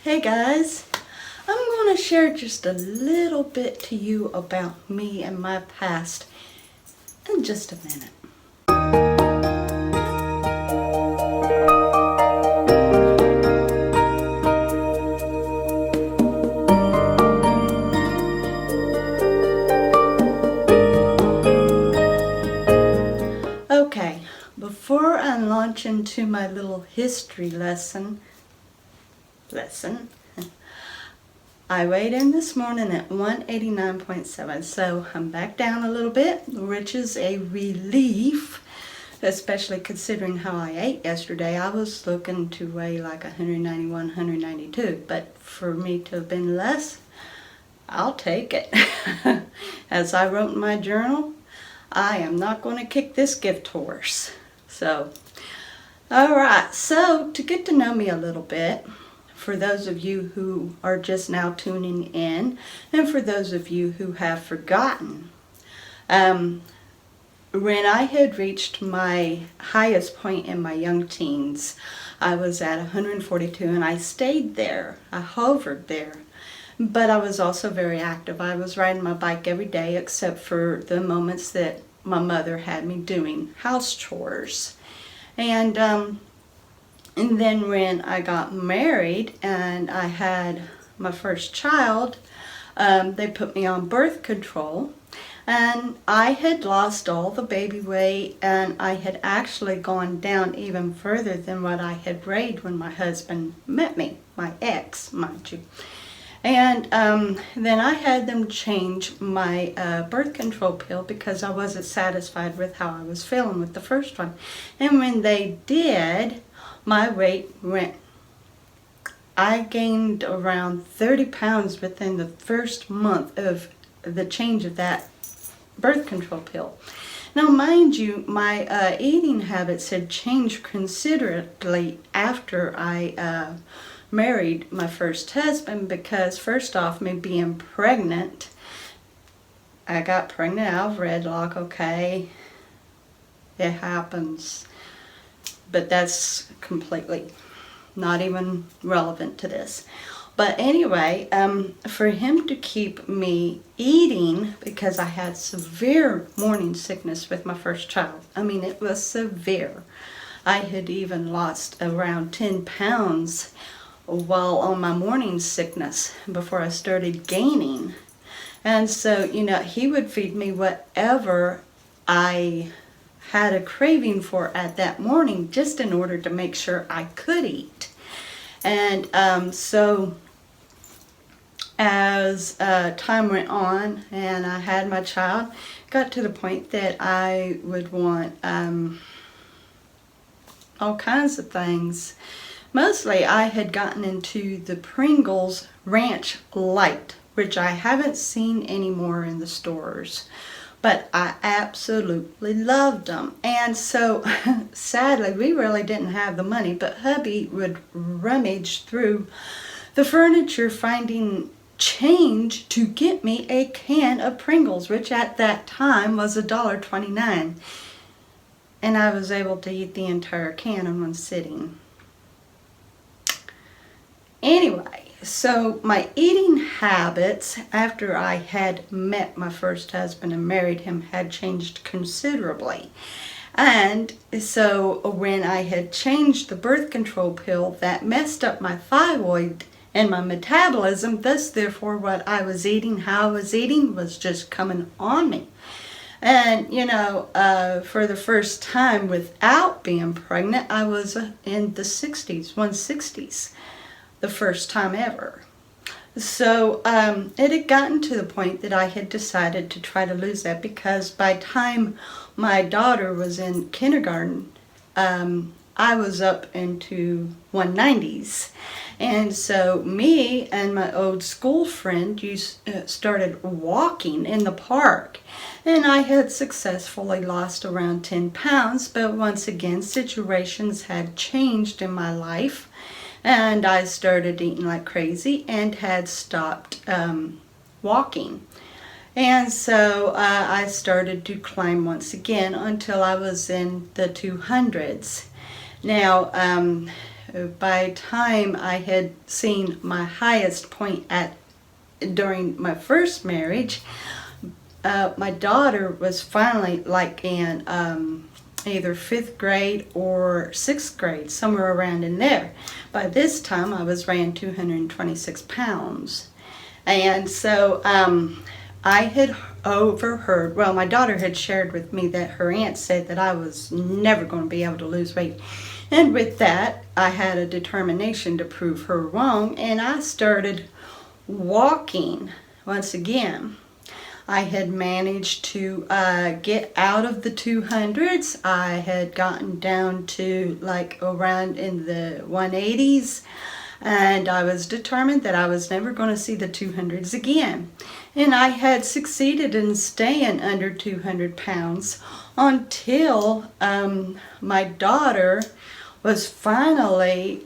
Hey guys, I'm going to share just a little bit to you about me and my past in just a minute. Okay, before I launch into my little history lesson, I weighed in this morning at 189.7, so I'm back down a little bit, which is a relief, especially considering how I ate yesterday. I was looking to weigh like 191, 192, but for me to have been less, I'll take it. As I wrote in my journal, I am not going to kick this gift horse. So, alright, so to get to know me a little bit, for those of you who are just now tuning in, and for those of you who have forgotten, when I had reached my highest point in my young teens, I was at 142 and I stayed there. I hovered there. But I was also very active. I was riding my bike every day except for the moments that my mother had me doing house chores. And then when I got married and I had my first child, they put me on birth control. And I had lost all the baby weight, and I had actually gone down even further than what I had weighed when my husband met me, my ex, mind you. And then I had them change my birth control pill because I wasn't satisfied with how I was feeling with the first one. And when they did, my weight went. I gained around 30 pounds within the first month of the change of that birth control pill. Now, mind you, my eating habits had changed considerably after I married my first husband, because first off, me being pregnant, I got pregnant out of wedlock. Okay, it happens, but that's completely not even relevant to this. But anyway, for him to keep me eating, because I had severe morning sickness with my first child. I mean, it was severe. I had even lost around 10 pounds while on my morning sickness before I started gaining. And so, he would feed me whatever I had a craving for at that morning, just in order to make sure I could eat. And so as time went on and I had my child, got to the point that I would want all kinds of things. Mostly I had gotten into the Pringles Ranch Light, which I haven't seen anymore in the stores, but I absolutely loved them. And so sadly, we really didn't have the money, but hubby would rummage through the furniture finding change to get me a can of Pringles, which at that time was $1.29. And I was able to eat the entire can in one sitting. Anyway, so my eating habits after I had met my first husband and married him had changed considerably. And so when I had changed the birth control pill, that messed up my thyroid and my metabolism. Thus, therefore, what I was eating, how I was eating, was just coming on me. And, for the first time without being pregnant, I was in the 60s, 160s. The first time ever. So it had gotten to the point that I had decided to try to lose that, because by the time my daughter was in kindergarten, I was up into 190s. And so me and my old school friend started walking in the park. And I had successfully lost around 10 pounds, but once again, situations had changed in my life. And I started eating like crazy and had stopped walking. And so I started to climb once again until I was in the 200s. Now, by time I had seen my highest point at during my first marriage, my daughter was finally like in either 5th grade or 6th grade, somewhere around in there. By this time I was weighing 226 pounds. And so I had overheard, well, my daughter had shared with me that her aunt said that I was never going to be able to lose weight. And with that, I had a determination to prove her wrong, and I started walking once again. I had managed to get out of the 200s. I had gotten down to like around in the 180s, and I was determined that I was never going to see the 200s again. And I had succeeded in staying under 200 pounds until my daughter was finally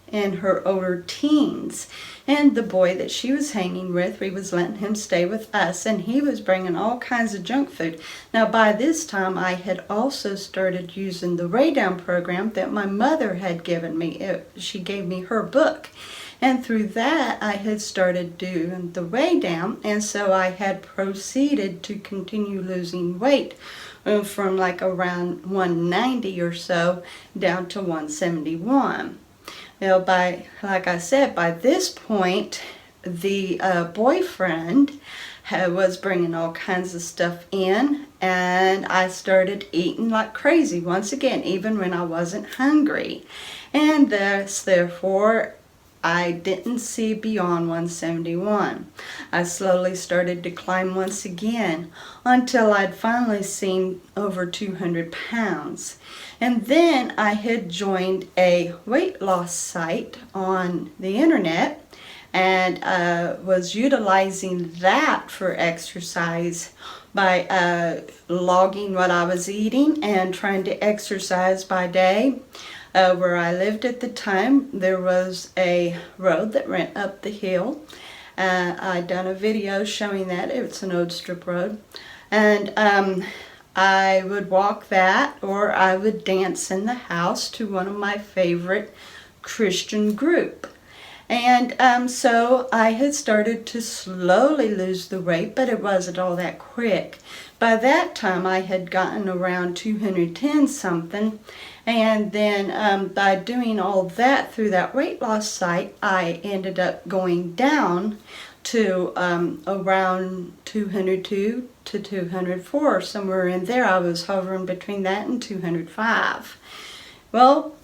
in her older teens. And the boy that she was hanging with, we was letting him stay with us, and he was bringing all kinds of junk food. Now by this time I had also started using the Weigh Down program that my mother had given me. She gave me her book. And through that I had started doing the Weigh Down, and so I had proceeded to continue losing weight from like around 190 or so down to 171. Now, like I said, by this point, the boyfriend was bringing all kinds of stuff in, and I started eating like crazy once again, even when I wasn't hungry. And therefore, I didn't see beyond 171. I slowly started to climb once again until I'd finally seen over 200 pounds. And then I had joined a weight loss site on the internet and was utilizing that for exercise by logging what I was eating and trying to exercise by day. Where I lived at the time, there was a road that ran up the hill. I'd done a video showing that. It's an old strip road. And I would walk that, or I would dance in the house to one of my favorite Christian group. And so I had started to slowly lose the weight, but it wasn't all that quick. By that time I had gotten around 210 something, and then by doing all that through that weight loss site, I ended up going down to around 202 to 204, somewhere in there. I was hovering between that and 205. Well,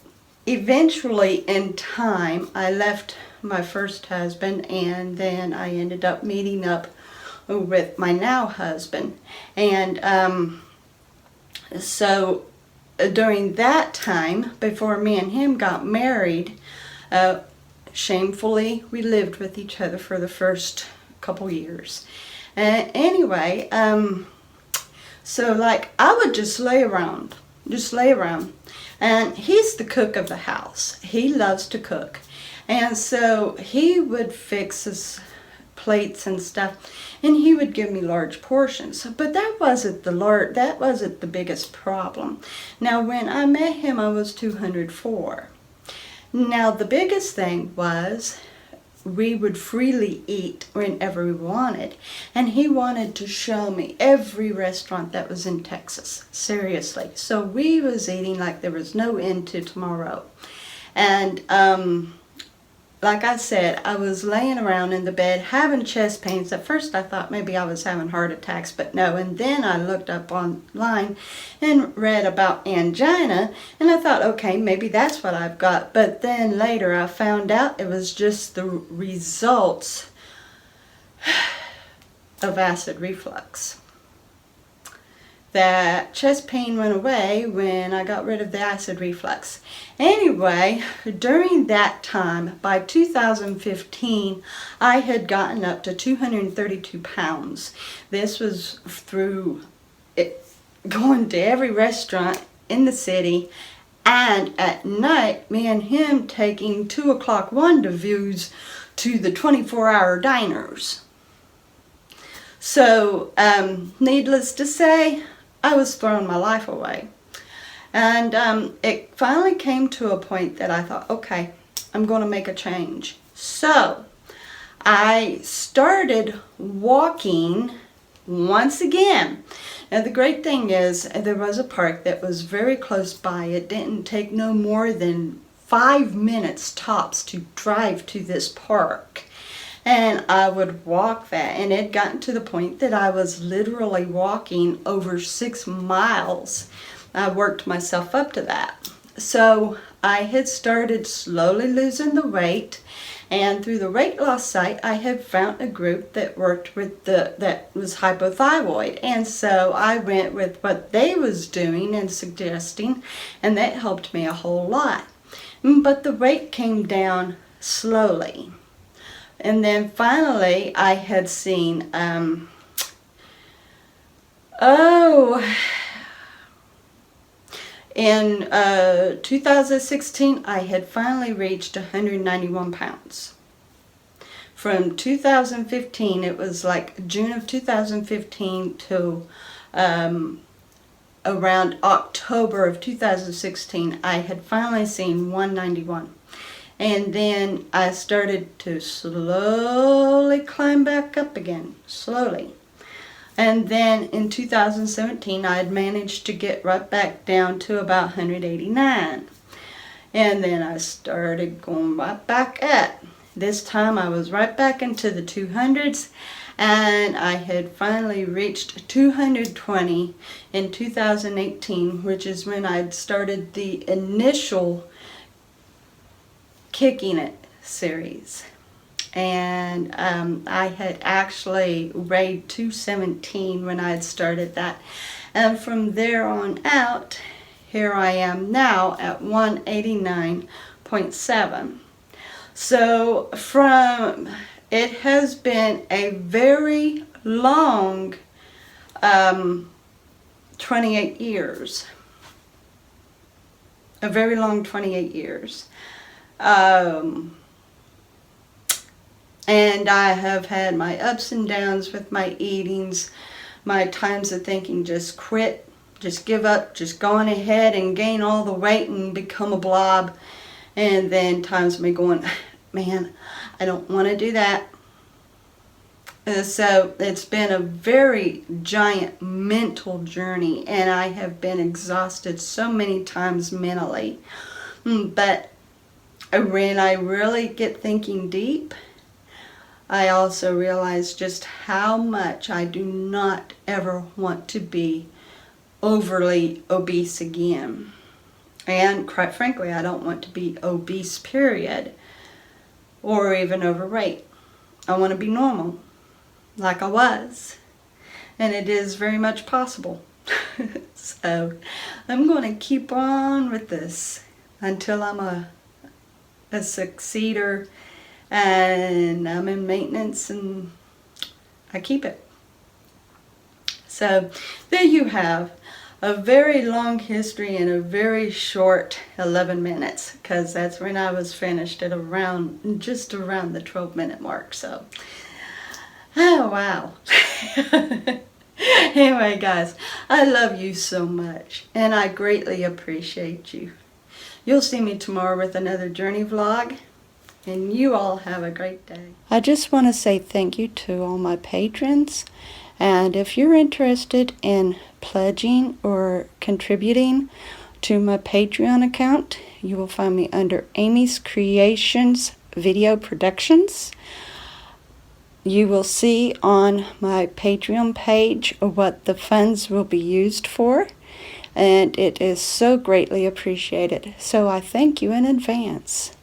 eventually in time I left my first husband, and then I ended up meeting up with my now husband. And so during that time, before me and him got married, shamefully we lived with each other for the first couple years. Anyway, so like I would just lay around. And he's the cook of the house. He loves to cook. And so he would fix his plates and stuff, and he would give me large portions. But that wasn't the biggest problem. Now when I met him, I was 204. Now the biggest thing was we would freely eat whenever we wanted, and he wanted to show me every restaurant that was in Texas. Seriously. So we was eating like there was no end to tomorrow. And like I said, I was laying around in the bed having chest pains. At first I thought maybe I was having heart attacks, but no. And then I looked up online and read about angina, and I thought, okay, maybe that's what I've got. But then later I found out it was just the results of acid reflux. That chest pain went away when I got rid of the acid reflux. Anyway, during that time, by 2015, I had gotten up to 232 pounds. This was through going to every restaurant in the city, and at night, me and him taking 2 o'clock rendezvous to the 24-hour diners. So, needless to say, I was throwing my life away. And it finally came to a point that I thought, okay, I'm going to make a change. So I started walking once again. Now the great thing is there was a park that was very close by. It didn't take no more than 5 minutes tops to drive to this park. And I would walk that, and it had gotten to the point that I was literally walking over 6 miles. I worked myself up to that. So I had started slowly losing the weight, and through the weight loss site I had found a group that worked with that was hypothyroid, and so I went with what they was doing and suggesting, and that helped me a whole lot. But the weight came down slowly. And then finally I had seen in 2016, I had finally reached 191 pounds. From 2015, it was like June of 2015 to around October of 2016, I had finally seen 191. And then I started to slowly climb back up again, slowly. And then in 2017, I had managed to get right back down to about 189. And then I started going right back up. This time I was right back into the 200s, and I had finally reached 220 in 2018, which is when I'd started the initial Kicking It series. And I had actually weighed 217 when I had started that. And from there on out, here I am now at 189.7. So it has been a very long 28 years. A very long 28 years. And I have had my ups and downs with my eatings, my times of thinking just quit, just give up, just go on ahead and gain all the weight and become a blob. And then times of me going, man, I don't want to do that. So it's been a very giant mental journey, and I have been exhausted so many times mentally. But when I really get thinking deep, I also realize just how much I do not ever want to be overly obese again. And quite frankly, I don't want to be obese, period, or even overweight. I want to be normal, like I was. And it is very much possible. So I'm going to keep on with this until I'm a succeeder, and I'm in maintenance, and I keep it. So there you have a very long history in a very short 11 minutes, because that's when I was finished at just around the 12-minute mark. So, oh wow. Anyway, guys, I love you so much, and I greatly appreciate you. You'll see me tomorrow with another journey vlog, and you all have a great day. I just want to say thank you to all my patrons, and if you're interested in pledging or contributing to my Patreon account, you will find me under Amy's Creations Video Productions. You will see on my Patreon page what the funds will be used for, and it is so greatly appreciated. So I thank you in advance.